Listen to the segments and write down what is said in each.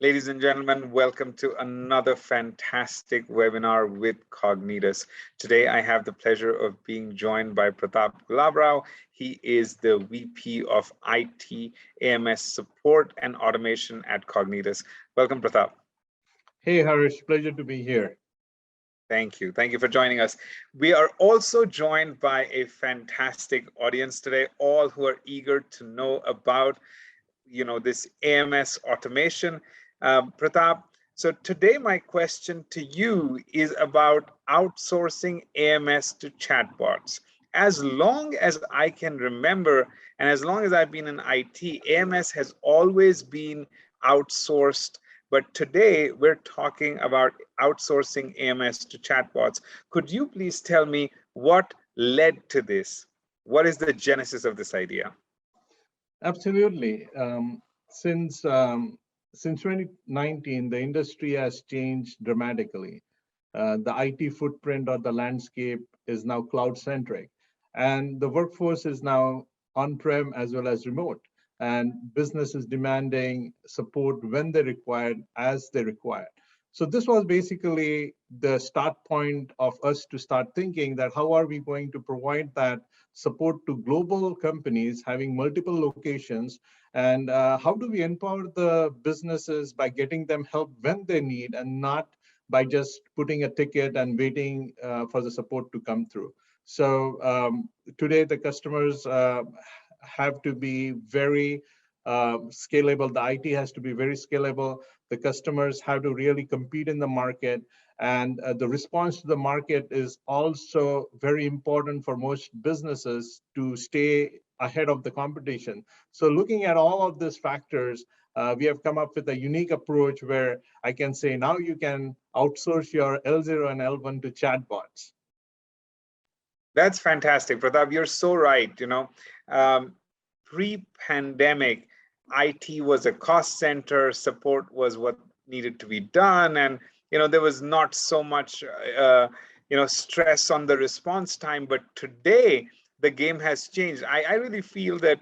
Ladies and gentlemen, welcome to another fantastic webinar with Cognitus. Today, I have the pleasure of being joined by Pratap Gulabrao. He is the VP of IT, AMS support and automation at Cognitus. Welcome, Pratap. Hey, Harish, pleasure to be here. Thank you. Thank you for joining us. We are also joined by a fantastic audience today, all who are eager to know about this AMS automation. Pratap, so today my question to you is about outsourcing AMS to chatbots. As long as I can remember, and as long as I've been in IT, AMS has always been outsourced. But today we're talking about outsourcing AMS to chatbots. Could you please tell me what led to this? What is the genesis of this idea? Absolutely. Since 2019, the industry has changed dramatically. The IT footprint or the landscape is now cloud-centric, and the workforce is now on-prem as well as remote. And business is demanding support when they require, as they require. So this was basically the start point of us to start thinking that how are we going to provide that support to global companies having multiple locations, and how do we empower the businesses by getting them help when they need and not by just putting a ticket and waiting for the support to come through. So today the customers have to be very scalable. The IT has to be very scalable. The customers have to really compete in the market, and the response to the market is also very important for most businesses to stay ahead of the competition. So looking at all of these factors, we have come up with a unique approach where I can say now you can outsource your L0 and L1 to chatbots. That's fantastic, Pratap. You're so right. Pre-pandemic, IT was a cost center, support was what needed to be done, and there was not so much stress on the response time. But today, the game has changed. I really feel that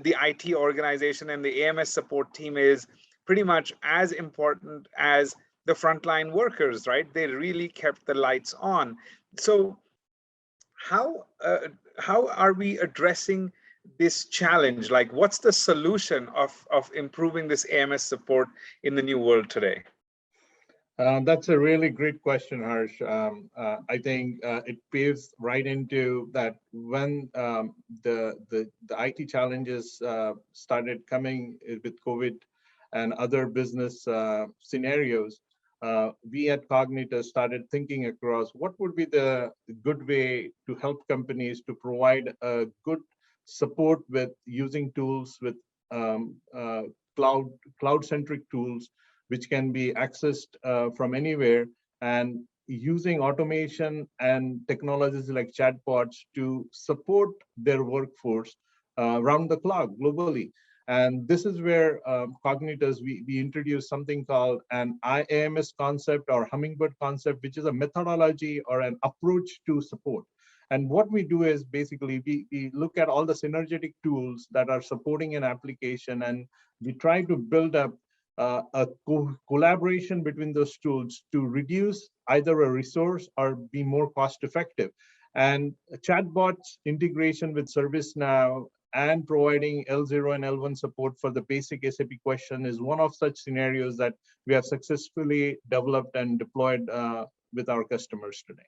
the IT organization and the AMS support team is pretty much as important as the frontline workers, right? They really kept the lights on. So how are we addressing this challenge? Like, what's the solution of improving this AMS support in the new world today? That's a really great question, Harsh. I think it paves right into that when the IT challenges started coming with COVID and other business scenarios. We at Cognitus started thinking across what would be the good way to help companies to provide a good support with using tools with cloud-centric tools, which can be accessed from anywhere, and using automation and technologies like chatbots to support their workforce around the clock globally. And this is where Cognitus, we introduced something called an iAMS concept or hummingbird concept, which is a methodology or an approach to support. And what we do is basically we look at all the synergetic tools that are supporting an application, and we try to build up a collaboration between those tools to reduce either a resource or be more cost effective. And chatbots integration with ServiceNow and providing L0 and L1 support for the basic SAP question is one of such scenarios that we have successfully developed and deployed with our customers today.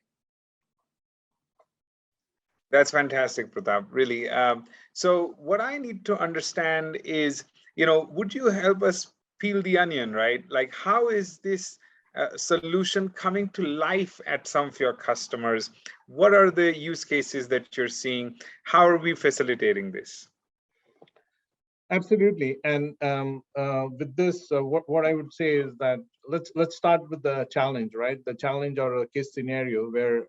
That's fantastic, Pratap, really. So what I need to understand is, would you help us peel the onion, right? Like, how is this solution coming to life at some of your customers? What are the use cases that you're seeing? How are we facilitating this? Absolutely, and with this, what I would say is that let's start with the challenge, right? The challenge or a case scenario where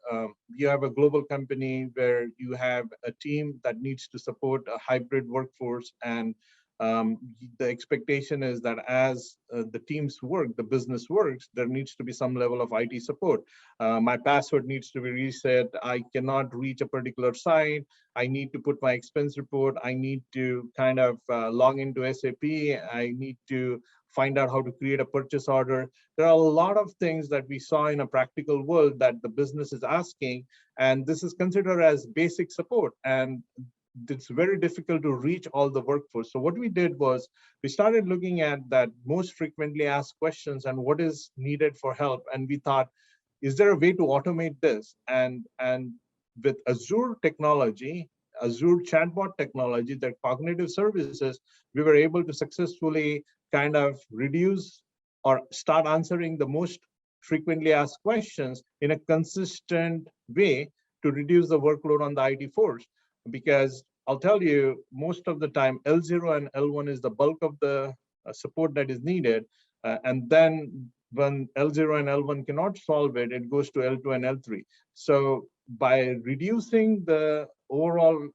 you have a global company where you have a team that needs to support a hybrid workforce, and the expectation is that as the teams work, the business works, there needs to be some level of IT support. My password needs to be reset. I cannot reach a particular site. I need to put my expense report. I need to kind of log into SAP. I need to find out how to create a purchase order. There are a lot of things that we saw in a practical world that the business is asking, and this is considered as basic support. And it's very difficult to reach all the workforce. So what we did was we started looking at that most frequently asked questions and what is needed for help. And we thought, is there a way to automate this? And with Azure technology, Azure chatbot technology, their cognitive services, we were able to successfully kind of reduce or start answering the most frequently asked questions in a consistent way to reduce the workload on the IT force. Because I'll tell you, most of the time, L0 and L1 is the bulk of the support that is needed. And then when L0 and L1 cannot solve it, it goes to L2 and L3. So by reducing the overall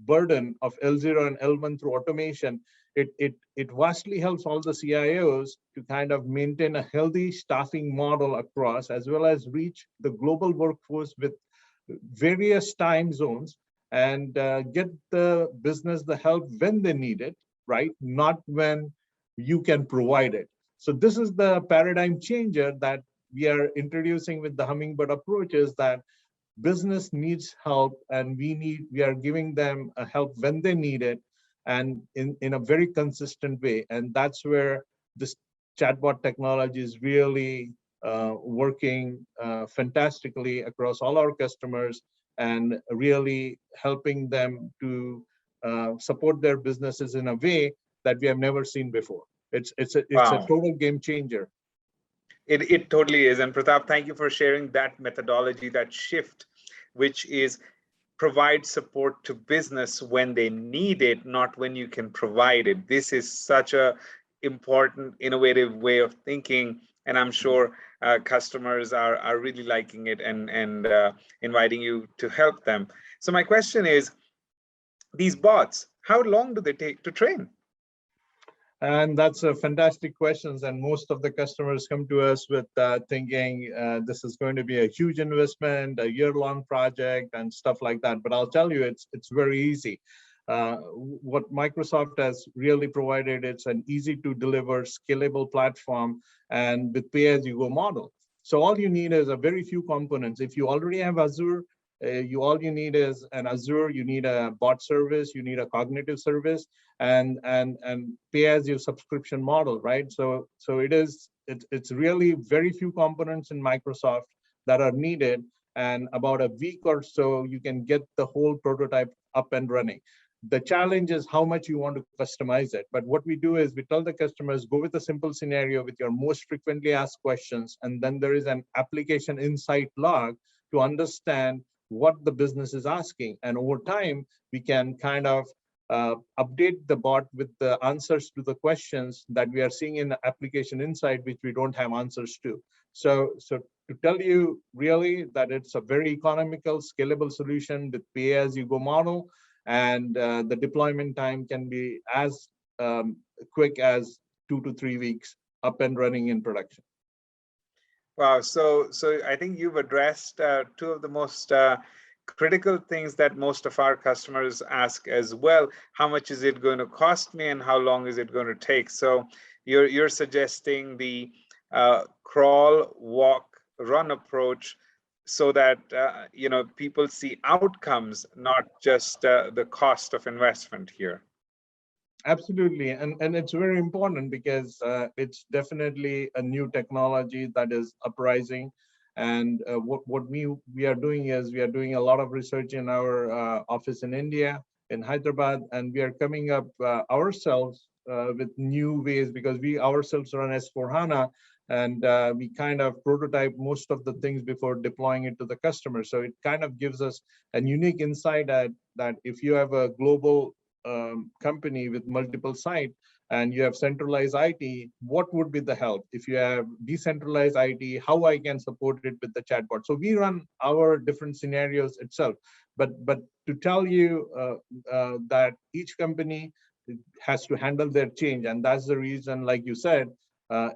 burden of L0 and L1 through automation, it vastly helps all the CIOs to kind of maintain a healthy staffing model across, as well as reach the global workforce with various time zones and get the business the help when they need it, right? Not when you can provide it. So this is the paradigm changer that we are introducing with the Hummingbird approach, is that business needs help and we are giving them a help when they need it and in a very consistent way. And that's where this chatbot technology is really working fantastically across all our customers and really helping them to support their businesses in a way that we have never seen before. It's a Wow. total game changer. It totally is. And Pratap, thank you for sharing that methodology, that shift, which is provide support to business when they need it, not when you can provide it. This is such a important, innovative way of thinking, and I'm sure customers are really liking it and inviting you to help them. So my question is, these bots, how long do they take to train? And that's a fantastic question. And most of the customers come to us with thinking this is going to be a huge investment, a year-long project, and stuff like that. But I'll tell you, it's very easy. What Microsoft has really provided, it's an easy to deliver, scalable platform, and with pay-as-you-go model. So all you need is a very few components. If you already have Azure, all you need is an Azure, you need a bot service, you need a cognitive service, and pay as your subscription model, right? So it's really very few components in Microsoft that are needed, and about a week or so you can get the whole prototype up and running. The challenge is how much you want to customize it. But what we do is we tell the customers, go with a simple scenario with your most frequently asked questions, and then there is an application insight log to understand what the business is asking. And over time, we can kind of update the bot with the answers to the questions that we are seeing in the application insight, which we don't have answers to. So to tell you really that it's a very economical, scalable solution with pay-as-you-go model, and the deployment time can be as quick as 2 to 3 weeks up and running in production. Wow. So I think you've addressed two of the most critical things that most of our customers ask as well. How much is it going to cost me, and how long is it going to take? So you're suggesting the crawl, walk, run approach, so that people see outcomes, not just the cost of investment here. Absolutely, and it's very important because it's definitely a new technology that is uprising. And what we are doing is we are doing a lot of research in our office in India, in Hyderabad, and we are coming up ourselves with new ways, because we ourselves run S4HANA, and we kind of prototype most of the things before deploying it to the customer. So it kind of gives us a unique insight that if you have a global company with multiple sites and you have centralized IT, what would be the help? If you have decentralized IT, how I can support it with the chatbot? So we run our different scenarios itself. But to tell you that each company has to handle their change. And that's the reason, like you said,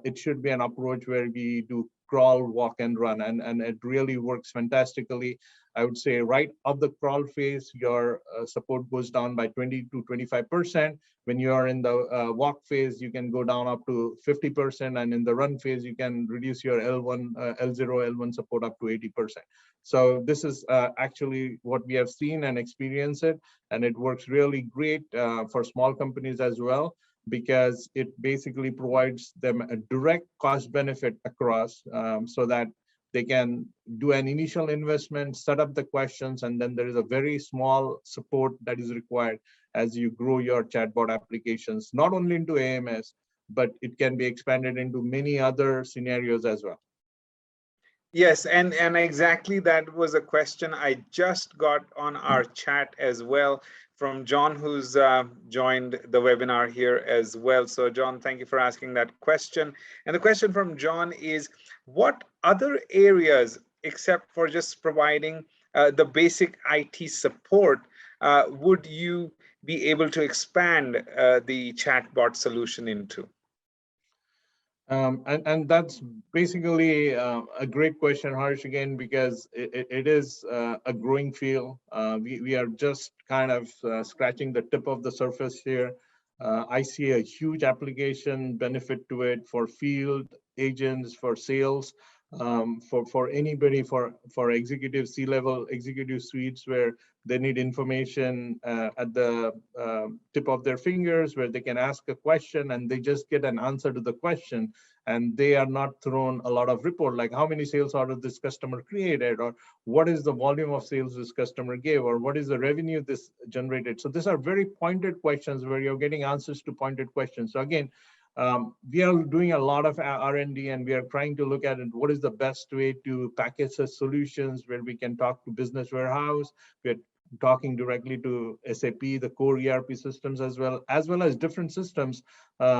it should be an approach where we do crawl, walk, and run, and it really works fantastically. I would say right of the crawl phase, your support goes down by 20 to 25%. When you are in the walk phase, you can go down up to 50%, and in the run phase, you can reduce your L1, L0, L1 support up to 80%. So this is actually what we have seen and experienced it, and it works really great for small companies as well, because it basically provides them a direct cost benefit across, so that they can do an initial investment, set up the questions, and then there is a very small support that is required as you grow your chatbot applications, not only into iAMS, but it can be expanded into many other scenarios as well. Yes, and exactly that was a question I just got on our chat as well from John, who's joined the webinar here as well. So John, thank you for asking that question. And the question from John is, what other areas, except for just providing the basic IT support, would you be able to expand the chatbot solution into? And that's basically a great question, Harsh, again, because it is a growing field. We are just kind of scratching the tip of the surface here. I see a huge application benefit to it for field agents, for sales, for anybody, for executive C-level executive suites where they need information at the tip of their fingers, where they can ask a question and they just get an answer to the question, and they are not thrown a lot of report like how many sales orders this customer created, or what is the volume of sales this customer gave, or what is the revenue this generated. So these are very pointed questions where you're getting answers to pointed questions. So again, we are doing a lot of R&D, and we are trying to look at it, what is the best way to package the solutions where we can talk to business warehouse. We're talking directly to SAP, the core ERP systems, as well as different systems,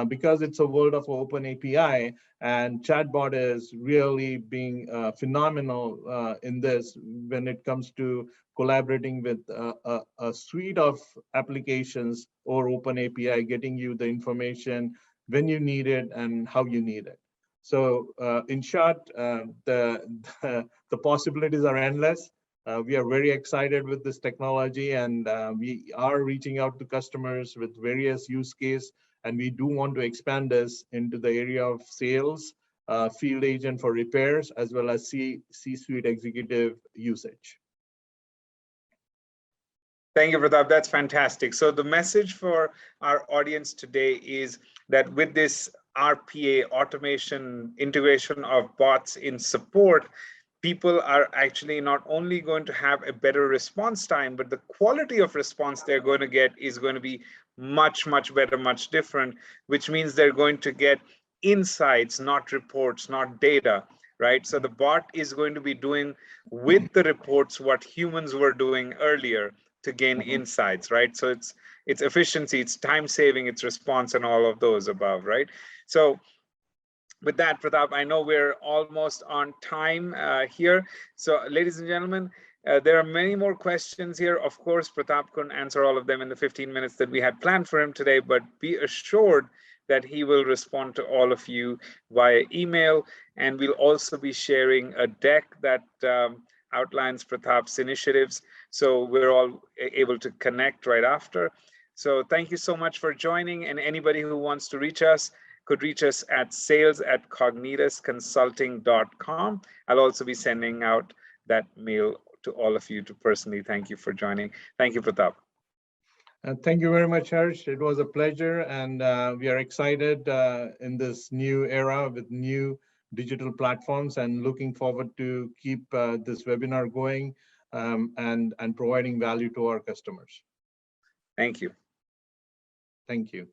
because it's a world of open API, and chatbot is really being phenomenal in this when it comes to collaborating with a suite of applications or open API, getting you the information when you need it and how you need it. So in short, the possibilities are endless. We are very excited with this technology, and we are reaching out to customers with various use cases, and we do want to expand this into the area of sales, field agent for repairs, as well as C-suite executive usage. Thank you, Pratap. That's fantastic. So the message for our audience today is that with this RPA, automation, integration of bots in support, people are actually not only going to have a better response time, but the quality of response they're going to get is going to be much, much better, much different, which means they're going to get insights, not reports, not data, right? So the bot is going to be doing with the reports what humans were doing earlier to gain insights, right? So it's efficiency, it's time saving, it's response, and all of those above, right? So with that, Pratap, I know we're almost on time here. So ladies and gentlemen, there are many more questions here. Of course, Pratap couldn't answer all of them in the 15 minutes that we had planned for him today, but be assured that he will respond to all of you via email. And we'll also be sharing a deck that outlines Pratap's initiatives, so we're all able to connect right after. So thank you so much for joining, and anybody who wants to reach us could reach us at sales@cognitusconsulting.com. I'll also be sending out that mail to all of you to personally thank you for joining. Thank you, Pratap. Thank you very much, Harsh. It was a pleasure, and we are excited in this new era with new digital platforms, and looking forward to keep this webinar going and providing value to our customers. Thank you. Thank you.